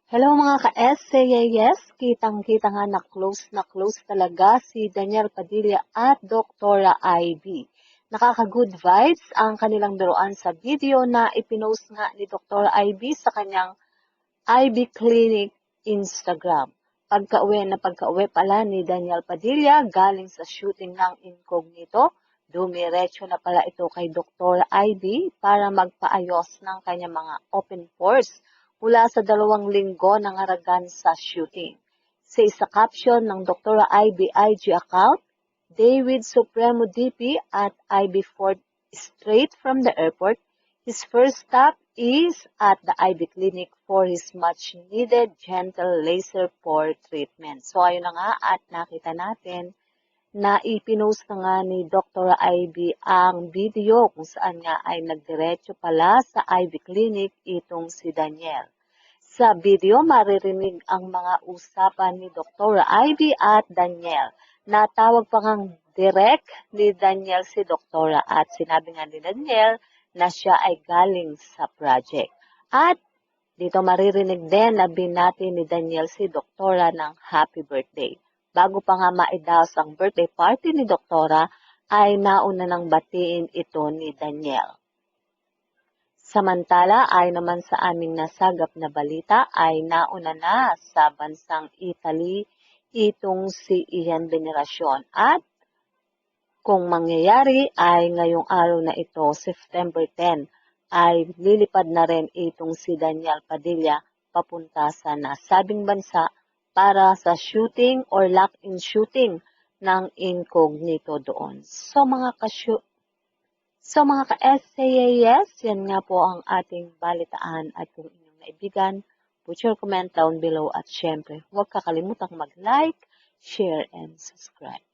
Hello mga ka-SAAS, kitang-kita nga na close talaga si Daniel Padilla at Dr. Ivy. Nakaka-good vibes ang kanilang biruan sa video na ipinost nga ni Dr. Ivy sa kanyang Ivy Clinic Instagram. Pagka-uwi pala ni Daniel Padilla galing sa shooting ng Incognito, dumiretso na pala ito kay Dr. Ivy para magpaayos ng kanyang mga open pores mula sa 2 linggo ng haragan sa shooting. Sa caption ng Dr. Ivy IG account, David Supremo DP at Ivy Ford straight from the airport. His first stop is at the Ivy Clinic for his much-needed gentle laser pore treatment. So ayun na nga at nakita natin na ipinost na nga ni Dr. Ivy ang video kung saan nga ay nagdiretso pala sa Ivy Clinic itong si Daniel. Sa video, maririnig ang mga usapan ni Dr. Ivy at Daniel. Natawag pa ngang direct ni Daniel si Dr. at sinabi nga ni Daniel na siya ay galing sa project. At dito maririnig din na binati ni Daniel si Doktora ng happy birthday. Bago pa nga maidaos ang birthday party ni Doktora, ay nauna nang batiin ito ni Daniel. Samantala, ay naman sa aming nasagap na balita, ay nauna na sa bansang Italy itong si Ian Veneracion. At kung mangyayari ay ngayong araw na ito, September 10, ay lilipad na rin itong si Daniel Padilla papunta sa nasabing bansa para sa shooting or lock-in shooting ng Incognito doon. So mga ka-SAAS, yan nga po ang ating balitaan at kung inyong naibigan, put your comment down below at syempre huwag kakalimutang mag-like, share, and subscribe.